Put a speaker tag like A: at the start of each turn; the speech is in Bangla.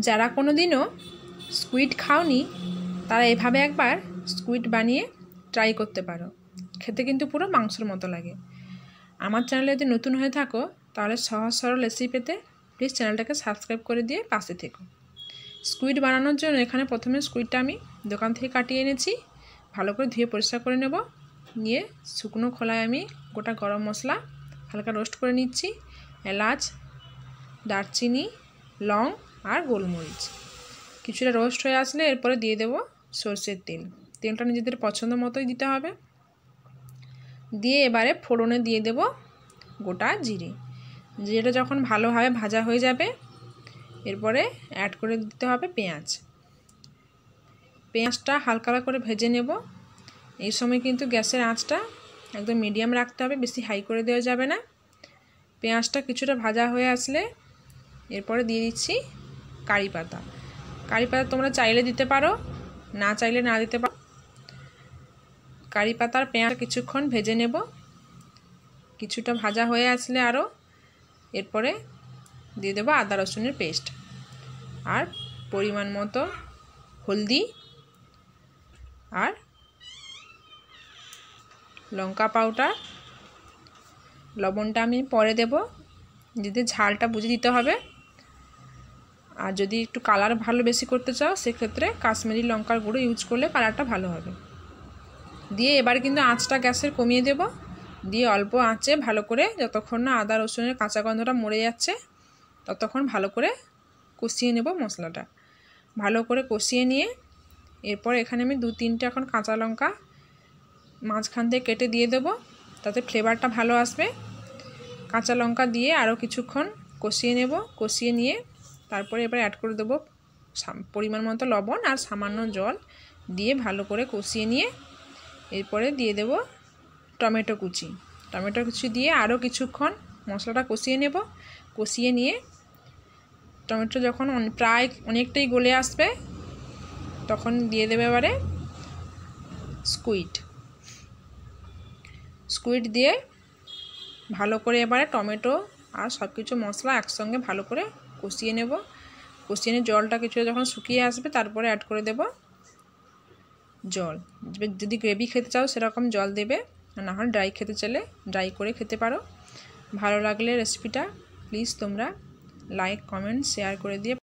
A: যারা কোনো দিনও স্কুইড খাওনি তারা এভাবে একবার স্কুইড বানিয়ে ট্রাই করতে পারো। খেতে কিন্তু পুরো মাংসের মতো লাগে। আমার চ্যানেলে যদি নতুন হয়ে থাকো তাহলে সহজ সরল রেসিপি পেতে প্লিজ চ্যানেলটাকে সাবস্ক্রাইব করে দিয়ে পাশে থেকো। স্কুইড বানানোর জন্য এখানে প্রথমে স্কুইডটা আমি দোকান থেকে কাটিয়ে এনেছি। ভালো করে ধুয়ে পরিষ্কার করে নেব। নিয়ে শুকনো খোলায় আমি গোটা গরম মশলা হালকা রোস্ট করে নিচ্ছি। এলাচ, দারচিনি, লং আর গোলমরিচ কিছুটা রোস্ট হয়ে আসলে এরপরে দিয়ে দেব সরষের তেল। তেলটা নিজেদের পছন্দ মতোই দিতে হবে। দিয়ে এবারে ফোড়নে দিয়ে দেব গোটা জিরে। জিরেটা যখন ভালোভাবে ভাজা হয়ে যাবে এরপরে অ্যাড করে দিতে হবে পেঁয়াজ। পেঁয়াজটা হালকা করে ভেজে নেব। এই সময় কিন্তু গ্যাসের আঁচটা একদম মিডিয়াম রাখতে হবে, বেশি হাই করে দেওয়া যাবে না। পেঁয়াজটা কিছুটা ভাজা হয়ে আসলে এরপরে দিয়ে দিচ্ছি কারি পাতা। কারি পাতা তোমরা চাইলে দিতে পারো, না চাইলে না দিতে পারো। কারি পাতার পেঁয়াজ কিছুক্ষণ ভেজে নেব। কিছুটা ভাজা হয়ে আসলে আরও এরপরে দিয়ে দেবো আদা রসুনের পেস্ট আর পরিমাণ মতো হলদি আর লঙ্কা পাউডার। লবণটা আমি পরে দেব, যদি ঝালটা বুঝে দিতে হবে। আর যদি একটু কালার ভালো বেশি করতে চাও সেক্ষেত্রে কাশ্মীরি লঙ্কার গুঁড়ো ইউজ করলে কালারটা ভালো হবে। দিয়ে এবার কিন্তু আঁচটা গ্যাসের কমিয়ে দেব। দিয়ে অল্প আঁচে ভালো করে যতক্ষণ না আদা রসুনের কাঁচা গন্ধটা মরে যাচ্ছে ততক্ষণ ভালো করে কষিয়ে নেব মশলাটা। ভালো করে কষিয়ে নিয়ে এরপর এখানে আমি 2-3টে এখন কাঁচা লঙ্কা মাঝখান থেকে কেটে দিয়ে দেবো, তাতে ফ্লেভারটা ভালো আসবে। কাঁচা লঙ্কা দিয়ে আরও কিছুক্ষণ কষিয়ে নেব। কষিয়ে নিয়ে তারপরে এবার অ্যাড করে দেবো পরিমাণ মতো লবণ আর সামান্য জল দিয়ে ভালো করে কষিয়ে নিয়ে এরপরে দিয়ে দেব টমেটো কুচি। টমেটো কুচি দিয়ে আরও কিছুক্ষণ মশলাটা কষিয়ে নেব। কষিয়ে নিয়ে টমেটো যখন প্রায় অনেকটাই গলে আসবে তখন দিয়ে দেবে এবারে স্কুইড দিয়ে ভালো করে এবারে টমেটো আর সব কিছু মশলা একসঙ্গে ভালো করে কষিয়ে নেব। কষিয়ে নিয়ে জলটা কিছুটা যখন শুকিয়ে আসবে তারপরে অ্যাড করে দেব জল। যদি গ্রেভি খেতে চাও সেরকম জল দেবে, না হলে ড্রাই খেতে চাইলে ড্রাই করে খেতে পারো। ভালো লাগলে রেসিপিটা প্লিজ তোমরা লাইক, কমেন্ট, শেয়ার করে দিয়ে